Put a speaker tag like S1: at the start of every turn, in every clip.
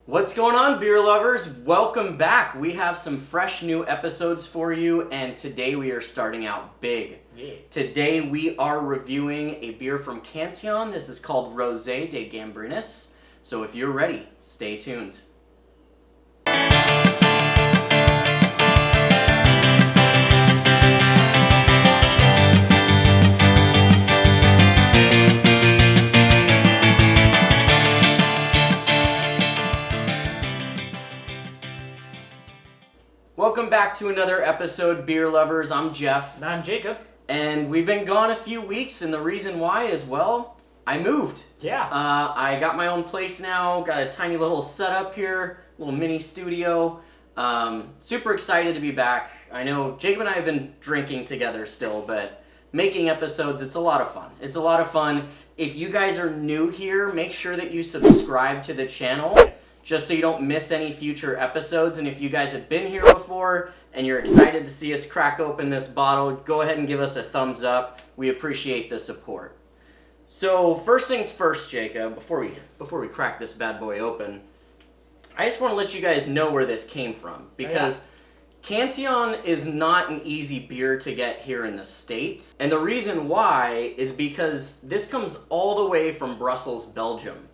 S1: What's going on, beer lovers? Welcome back. We have some fresh new episodes for you, and today we are starting out big.
S2: Yeah.
S1: Today we are reviewing a beer from Cantillon. This is called Rosé de Gambrinus. So if you're ready, stay tuned. Welcome back to another episode, beer lovers. I'm Jeff.
S2: And I'm Jacob.
S1: And we've been gone a few weeks, and the reason why is, well, I moved.
S2: Yeah.
S1: I got my own place now, got a tiny little setup here, little mini studio. Super excited to be back. I know Jacob and I have been drinking together still, but making episodes, it's a lot of fun. It's a lot of fun. If you guys are new here, make sure that you subscribe to the channel. Just so you don't miss any future episodes. And if you guys have been here before and you're excited to see us crack open this bottle, go ahead and give us a thumbs up. We appreciate the support. So first things first, Jacob, before we crack this bad boy open, I just want to let you guys know where this came from, because Cantillon is not an easy beer to get here in the States. And the reason why is because this comes all the way from Brussels, Belgium.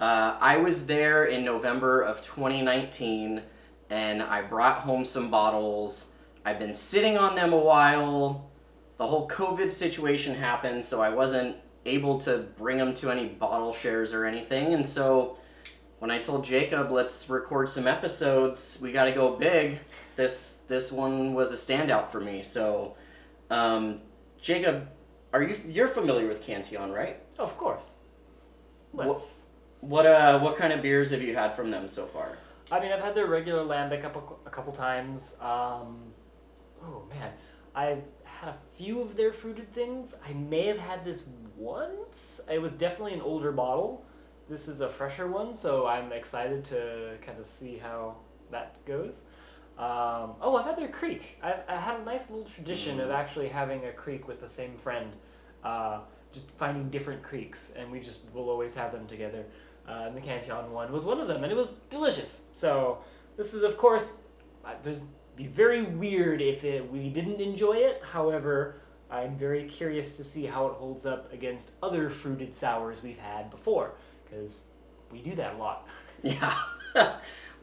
S1: I was there in November of 2019, and I brought home some bottles. I've been sitting on them a while. The whole COVID situation happened, so I wasn't able to bring them to any bottle shares or anything. And so when I told Jacob, let's record some episodes, we got to go big, this one was a standout for me. So, Jacob, you're familiar with Cantillon, right?
S2: Of course.
S1: What kind of beers have you had from them so far?
S2: I mean, I've had their regular Lambic a couple times. Oh man, I've had a few of their fruited things. I may have had this once. It was definitely an older bottle. This is a fresher one, so I'm excited to kind of see how that goes. I've had their creek. I had a nice little tradition of actually having a creek with the same friend. Just finding different creeks, and we just will always have them together. And the Cantillon one was one of them, and it was delicious. So this is, of course, it'd be very weird if we didn't enjoy it. However, I'm very curious to see how it holds up against other fruited sours we've had before, because we do that a lot.
S1: Yeah.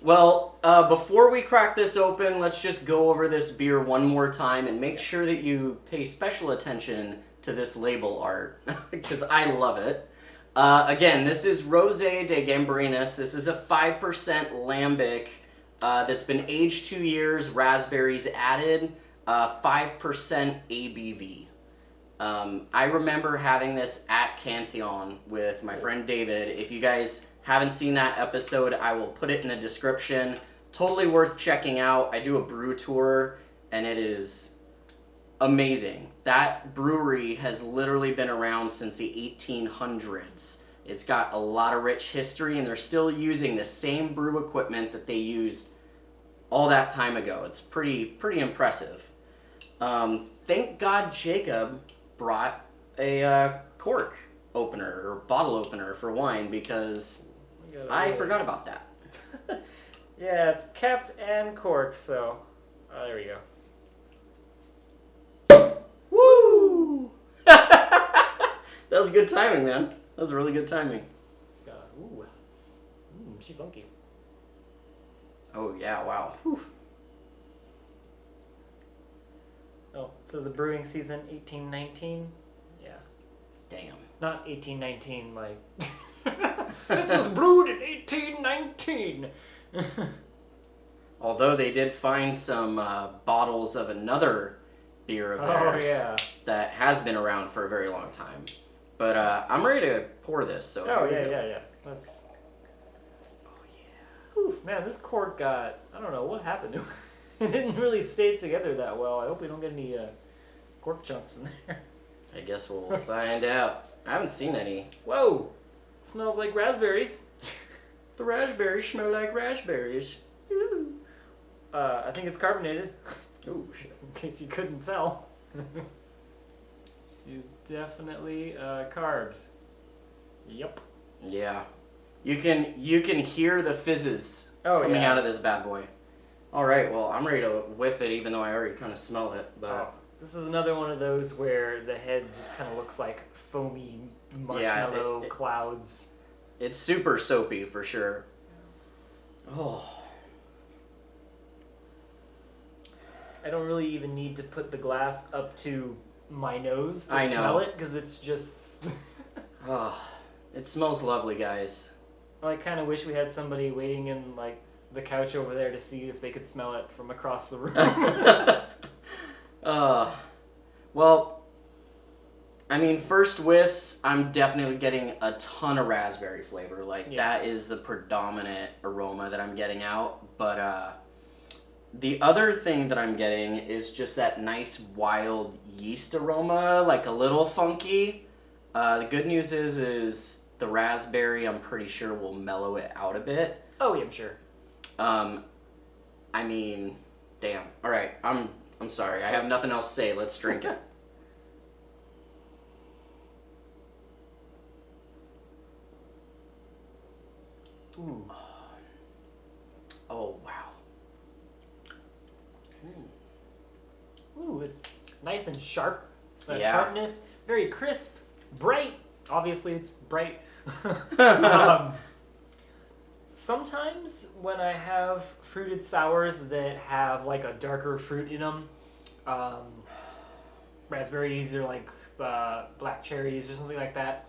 S1: Well, before we crack this open, let's just go over this beer one more time and make sure that you pay special attention to this label art, because I love it. Again, this is Rosé de Gambrinus. This is a 5% Lambic that's been aged 2 years, raspberries added, 5% ABV. I remember having this at Cantillon with my friend David. If you guys haven't seen that episode, I will put it in the description. Totally worth checking out. I do a brew tour, and it is amazing. That brewery has literally been around since the 1800s. It's got a lot of rich history, and they're still using the same brew equipment that they used all that time ago. It's pretty impressive. Thank God Jacob brought a cork opener or bottle opener for wine, because I forgot about that.
S2: Yeah, it's capped and corked, so there we go.
S1: Woo! That was good timing, man. That was really good timing.
S2: She's funky.
S1: Oh, yeah, wow. Whew.
S2: Oh, it says the brewing season 1819. Yeah.
S1: Damn.
S2: Not 1819, like... This was brewed in 1819!
S1: Although they did find some bottles of another beer of theirs that has been around for a very long time. But I'm ready to pour this. So
S2: yeah. Let's... Oh, yeah. Oof, man, this cork got... I don't know what happened to it. It didn't really stay together that well. I hope we don't get any cork chunks in there.
S1: I guess we'll find out. I haven't seen any.
S2: Whoa! It smells like raspberries.
S1: The raspberries smell like raspberries.
S2: I think it's carbonated.
S1: Oh, shit.
S2: In case you couldn't tell. She's definitely carbs. Yep.
S1: Yeah. You can hear the fizzes coming out of this bad boy. All right, well, I'm ready to whiff it, even though I already kind of smelled it. But
S2: this is another one of those where the head just kind of looks like foamy marshmallow clouds.
S1: It's super soapy for sure. Oh.
S2: I don't really even need to put the glass up to my nose to
S1: I know.
S2: smell it, because it's just...
S1: Oh, it smells lovely, guys.
S2: I kind of wish we had somebody waiting in like the couch over there to see if they could smell it from across the room.
S1: Well, I mean, first whiffs, I'm definitely getting a ton of raspberry flavor. Like, that is the predominant aroma that I'm getting out. But the other thing that I'm getting is just that nice wild yeast aroma, like a little funky. The good news is the raspberry, I'm pretty sure, will mellow it out a bit.
S2: Oh, yeah, I'm sure.
S1: I mean, damn. All right, I'm sorry. I have nothing else to say. Let's drink it.
S2: Ooh.
S1: Oh, wow.
S2: Ooh, it's nice and sharp.
S1: Tartness,
S2: very crisp, bright. Obviously, it's bright. Sometimes when I have fruited sours that have like a darker fruit in them, raspberries or like black cherries or something like that,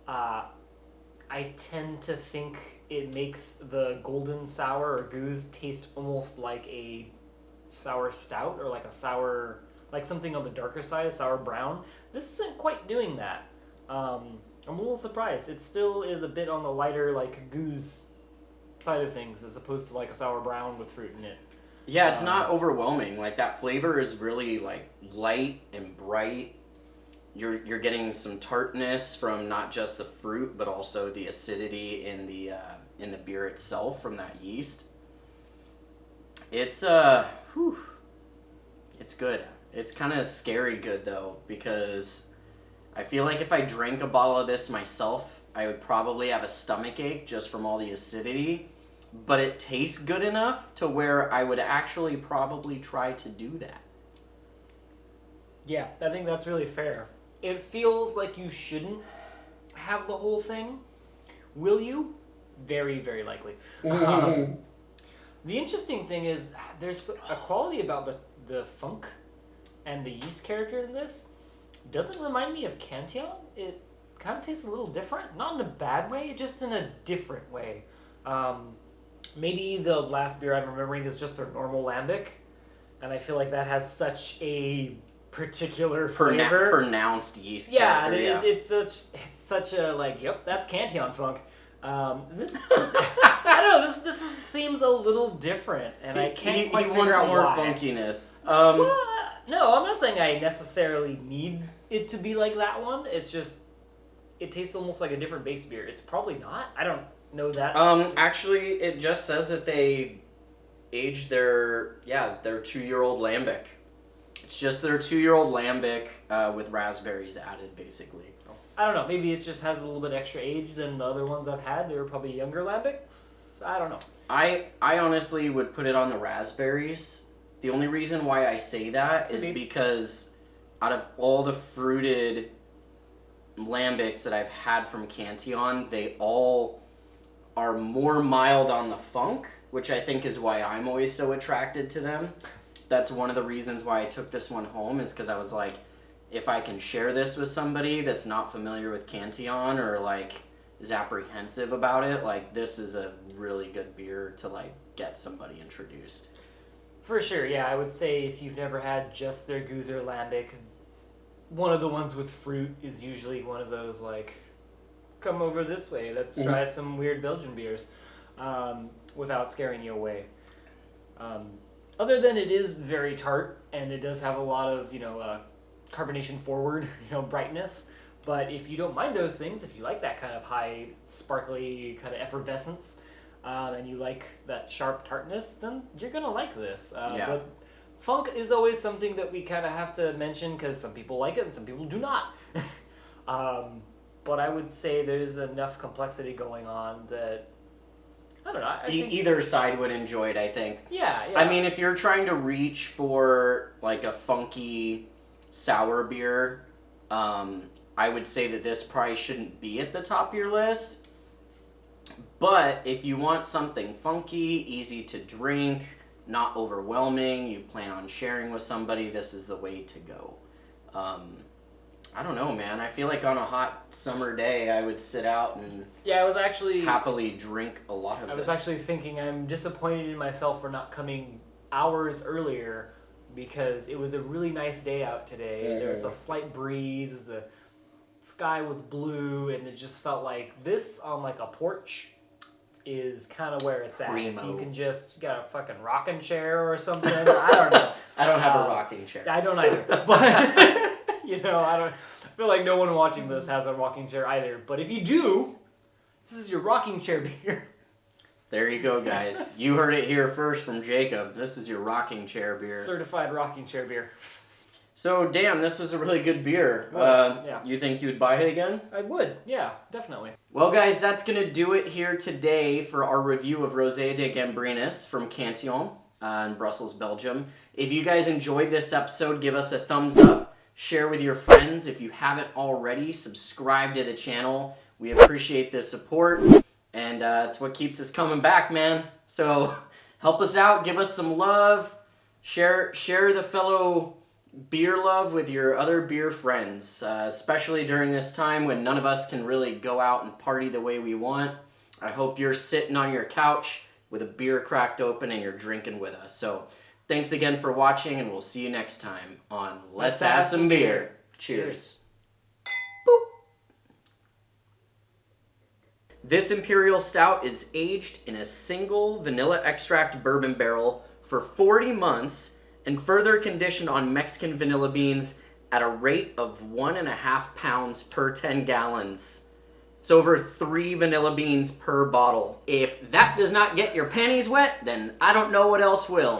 S2: I tend to think it makes the golden sour or goose taste almost like a sour stout or like a sour, like something on the darker side, a sour brown. This isn't quite doing that. I'm a little surprised. It still is a bit on the lighter, like goose side of things, as opposed to like a sour brown with fruit in it.
S1: Yeah, it's not overwhelming. Like, that flavor is really like light and bright. You're getting some tartness from not just the fruit, but also the acidity in the beer itself from that yeast. It's it's good. It's kind of scary good though, because I feel like if I drank a bottle of this myself, I would probably have a stomach ache just from all the acidity. But it tastes good enough to where I would actually probably try to do that.
S2: Yeah, I think that's really fair. It feels like you shouldn't have the whole thing. Will you? Very, very likely. The interesting thing is there's a quality about the funk and the yeast character in this. Doesn't remind me of Cantillon. It kind of tastes a little different. Not in a bad way, just in a different way. Maybe the last beer I'm remembering is just a normal Lambic. And I feel like that has such a particular flavor.
S1: Pronounced yeast
S2: character.
S1: Yeah,
S2: it's such a, like, yep, that's Cantillon funk. This I don't know, this seems a little different, and I can't quite figure out
S1: more
S2: why.
S1: funkiness.
S2: Well, no, I'm not saying I necessarily need it to be like that one. It's just, it tastes almost like a different base beer. It's probably not. I don't know that.
S1: Actually, it just says that they aged their 2-year-old Lambic. It's just their 2-year-old Lambic with raspberries added, basically. So.
S2: I don't know. Maybe it just has a little bit extra age than the other ones I've had. They were probably younger Lambics. I don't know.
S1: I honestly would put it on the raspberries. The only reason why I say that is because out of all the fruited Lambics that I've had from Cantillon, they all are more mild on the funk, which I think is why I'm always so attracted to them. That's one of the reasons why I took this one home, is because I was like, if I can share this with somebody that's not familiar with Cantillon or like is apprehensive about it, like, this is a really good beer to like get somebody introduced.
S2: For sure, yeah. I would say if you've never had just their goose or Lambic, one of the ones with fruit is usually one of those, like, come over this way, let's try some weird Belgian beers, without scaring you away. Other than it is very tart, and it does have a lot of, carbonation forward, brightness. But if you don't mind those things, if you like that kind of high, sparkly kind of effervescence, and you like that sharp tartness, then you're going to like this. But funk is always something that we kind of have to mention, because some people like it and some people do not. but I would say there's enough complexity going on that I don't know. I think,
S1: Either side would enjoy it, I think.
S2: yeah.
S1: I mean, if you're trying to reach for like a funky sour beer, I would say that this probably shouldn't be at the top of your list. But if you want something funky, easy to drink, not overwhelming, you plan on sharing with somebody, this is the way to go. I don't know, man. I feel like on a hot summer day, I would sit out and
S2: I was actually
S1: happily drink a lot of this.
S2: I was actually thinking I'm disappointed in myself for not coming hours earlier because it was a really nice day out today.
S1: Mm-hmm.
S2: There was a slight breeze, the sky was blue, and it just felt like this on like a porch is kind of where it's at.
S1: Primo.
S2: If you can just get a fucking rocking chair or something. I don't know.
S1: I don't have a rocking chair.
S2: I don't either. But I feel like no one watching this has a rocking chair either. But if you do, this is your rocking chair beer.
S1: There you go, guys. You heard it here first from Jacob. This is your rocking chair beer.
S2: Certified rocking chair beer.
S1: So, damn, this was a really good beer.
S2: Yeah.
S1: You think you would buy it again?
S2: I would, yeah, definitely.
S1: Well, guys, that's going to do it here today for our review of Rosé de Gambrinus from Cantillon in Brussels, Belgium. If you guys enjoyed this episode, give us a thumbs up. Share with your friends. If you haven't already, subscribe to the channel. We appreciate the support, and it's what keeps us coming back, man. So help us out. Give us some love. Share the fellow beer love with your other beer friends, especially during this time when none of us can really go out and party the way we want. I hope you're sitting on your couch with a beer cracked open and you're drinking with us. So thanks again for watching, and we'll see you next time on Let's Have Some Beer. Cheers. Boop. This Imperial Stout is aged in a single vanilla extract bourbon barrel for 40 months and further conditioned on Mexican vanilla beans at a rate of 1.5 pounds per 10 gallons. It's over 3 vanilla beans per bottle. If that does not get your panties wet, then I don't know what else will.